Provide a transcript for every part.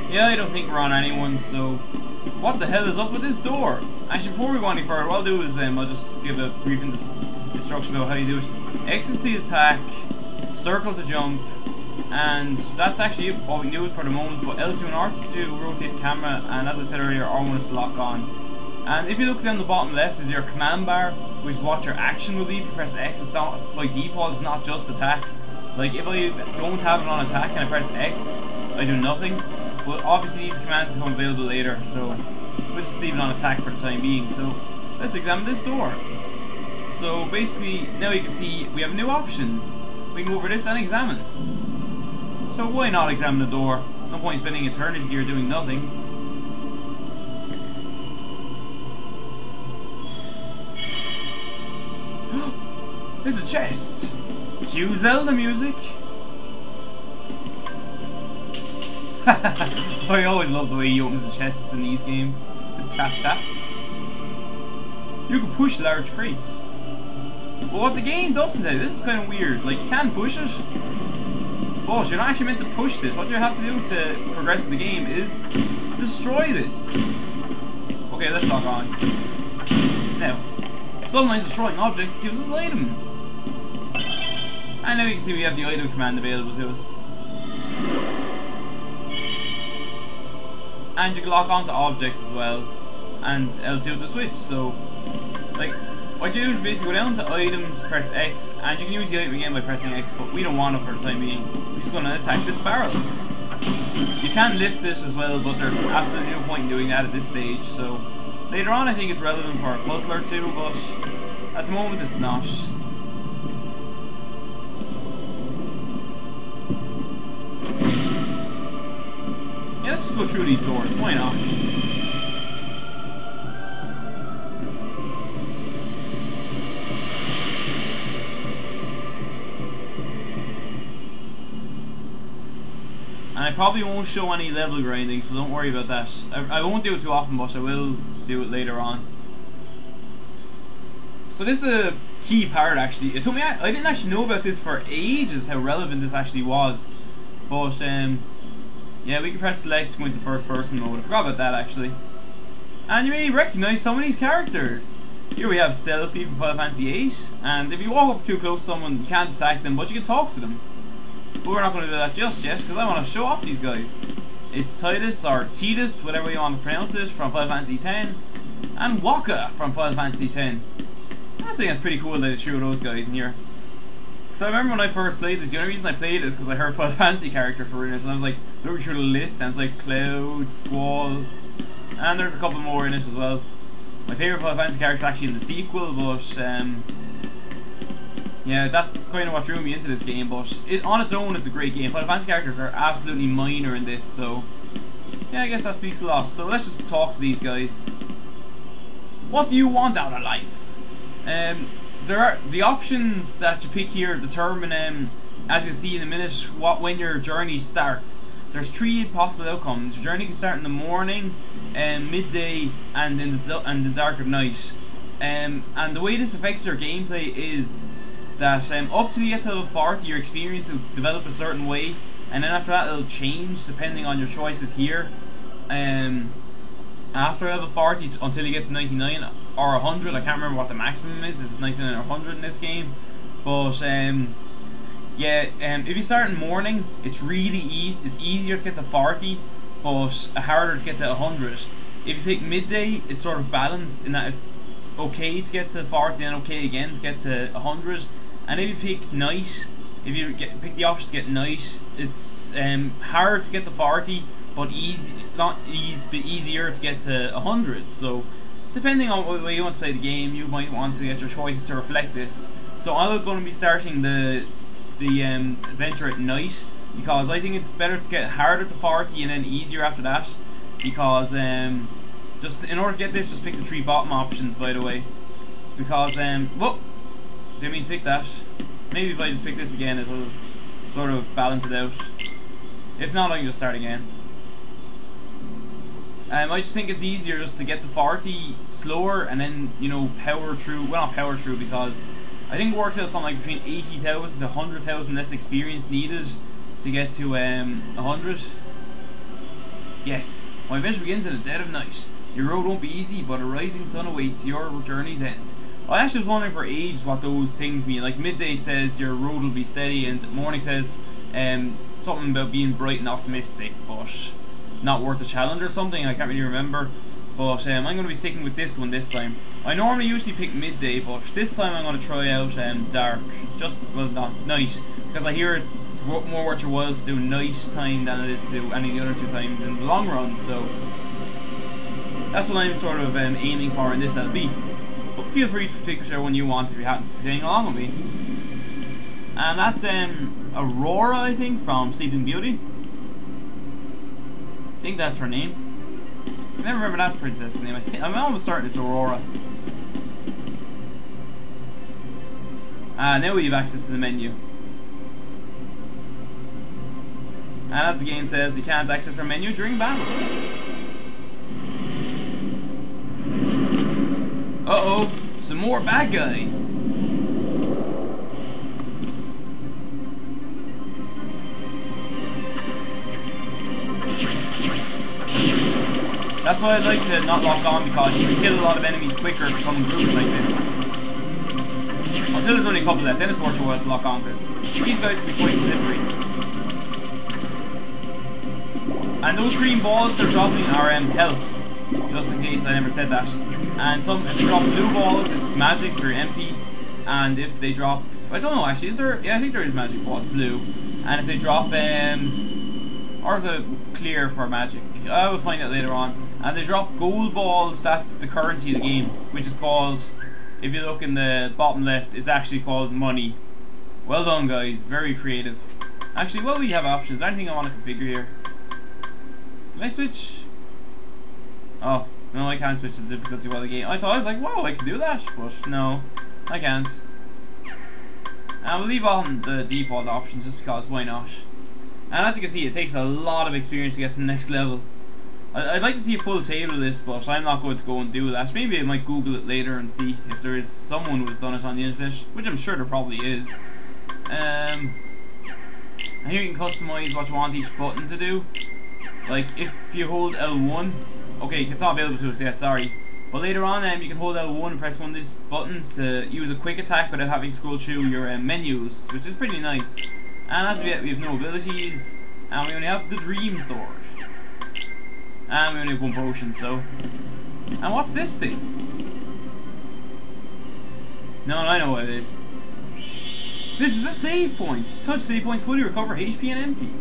Yeah, I don't think we're on anyone, so what the hell is up with this door? Actually, before we go any further, what I'll do is I'll just give a brief instruction about how you do it. X is to attack, circle to jump, and that's actually what we do it for the moment. But L2 and R2 to rotate the camera, and as I said earlier, R1 is to lock on. And if you look down the bottom left is your command bar, which is what your action will be. If you press X, it's not by default, it's not just attack. Like if I don't have it on attack and I press X, I do nothing. But obviously these commands become available later, so we'll just leave it on attack for the time being. So let's examine this door. So basically now you can see we have a new option. We can go over this and examine. So why not examine the door? No point spending eternity here doing nothing. There's a chest. Cue Zelda music. I always love the way he opens the chests in these games. The tap tap. You can push large crates. But what the game doesn't tell you, this is kind of weird. Like, you can push it, but you're not actually meant to push this. What you have to do to progress in the game is destroy this. Okay, let's log on. Now, sometimes destroying objects gives us items. And now you can see we have the item command available to us. And you can lock onto objects as well. And L2 to switch. So, like, what you do is basically go down to items, press X, and you can use the item again by pressing X, but we don't want it for the time being. We're just going to attack this barrel. You can lift this as well, but there's absolutely no point in doing that at this stage. So, later on I think it's relevant for a puzzle or two, but at the moment it's not. Yeah, let's just go through these doors, why not? And I probably won't show any level grinding, so don't worry about that. I won't do it too often, but I will do it later on. So this is a key part actually. It took me, I didn't actually know about this for ages, how relevant this actually was. But yeah, we can press select to go into first person mode. I forgot about that actually. And you may recognize some of these characters. Here we have Selfie from Final Fantasy VIII. And if you walk up too close to someone, you can't attack them, but you can talk to them. But we're not going to do that just yet, because I want to show off these guys. It's Titus, or Titus, whatever you want to pronounce it, from Final Fantasy X. And Waka from Final Fantasy X. I think that's pretty cool that they threw those guys in here. Because I remember when I first played this, the only reason I played this because I heard Final Fantasy characters were in it, and I was like looking through the list, and it's like Cloud, Squall, and there's a couple more in it as well. My favourite Final Fantasy character is actually in the sequel, but yeah, that's kind of what drew me into this game. But on its own, it's a great game. Final Fantasy characters are absolutely minor in this, so yeah, I guess that speaks a lot. So let's just talk to these guys. What do you want out of life? There are the options that you pick here determine, as you see in a minute, when your journey starts. There's 3 possible outcomes. Your journey can start in the morning, midday, and in the dark of night. And the way this affects your gameplay is that up till you get to level 40, your experience will develop a certain way, and then after that it'll change depending on your choices here. After level 40 until you get to 99 or 100, I can't remember what the maximum is. It's 99 or 100 in this game, but yeah, if you start in morning, it's really easy. It's easier to get to 40, but harder to get to 100. If you pick midday, it's sort of balanced in that it's okay to get to 40 and okay again to get to 100. And if you pick night, if you pick the option to get night, it's harder to get to 40, but easier to get to 100. So depending on what way you want to play the game, you might want to get your choices to reflect this. So I'm going to be starting the adventure at night, because I think it's better to get harder to 40 and then easier after that. Because just in order to get this, just pick the 3 bottom options, by the way. Because whoop, didn't mean to pick that. Maybe if I just pick this again, it'll sort of balance it out. If not, I can just start again. I just think it's easier just to get to 40 slower and then, you know, power through. Well, not power through, because I think it works out something like between 80,000 to 100,000 less experience needed to get to 100. Yes, my adventure begins in the dead of night. Your road won't be easy, but a rising sun awaits your journey's end. I actually was wondering for ages what those things mean. Like midday says your road will be steady, and morning says something about being bright and optimistic, but not worth a challenge or something. I can't really remember. But I'm going to be sticking with this one this time. I normally usually pick midday, but this time I'm going to try out dark. Well, not night. Because I hear it's more worth your while to do night time than it is to do any of the other 2 times in the long run. So that's what I'm sort of aiming for in this LP. But feel free to pick whichever one you want if you happen to be playing along with me. And that's Aurora, I think, from Sleeping Beauty. I think that's her name. I never remember that princess's name. I'm almost certain it's Aurora. Now we have access to the menu. And as the game says, you can't access our menu during battle. Uh-oh, some more bad guys. That's why I like to not lock on, because you can kill a lot of enemies quicker if you come in groups like this. Until there's only a couple left, then it's worth your while to lock on, because these guys can be quite slippery. And those green balls they're dropping are health, just in case I never said that. And if they drop blue balls, it's magic for MP. And if they drop, I don't know actually, is there? Yeah, I think there is magic balls, blue. And if they drop, or is it clear for magic? I will find out later on. And they drop gold balls, that's the currency of the game, which is called, if you look in the bottom left, it's actually called money. Well done guys, very creative. Actually, well, we have options. Is there anything I want to configure here? Can I switch? Oh, no, I can't switch the difficulty while the game. I was like, whoa, I can do that, but no, I can't. And we'll leave on the default options just because, why not? And as you can see, it takes a lot of experience to get to the next level. I'd like to see a full table of this, but I'm not going to go and do that. Maybe I might Google it later and see if there is someone who's done it on the internet, which I'm sure there probably is. And here you can customize what you want each button to do. Like if you hold L1, okay, it's not available to us yet, sorry. But later on, you can hold L1 and press one of these buttons to use a quick attack without having to scroll through your menus, which is pretty nice. And as we have no abilities, and we only have the Dream Sword. And we only have 1 potion, so. And what's this thing? No, I know what it is. This is a save point. Touch save points fully recover HP and MP.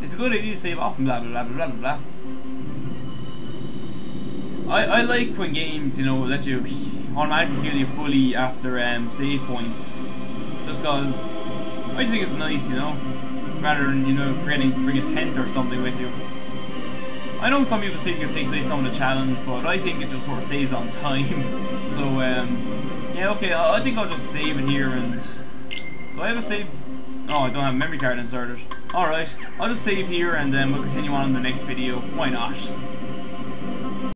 It's a good idea to save off and blah blah blah blah blah blah. I like when games, you know, let you automatically heal you fully after save points. Just cause I just think it's nice, you know. Rather than, you know, forgetting to bring a tent or something with you. I know some people think it takes away some of the challenge, but I think it just sort of saves on time. So, yeah, okay, I think I'll just save it here and... Do I have a save? Oh, I don't have a memory card inserted. Alright, I'll just save here and we'll continue on in the next video. Why not?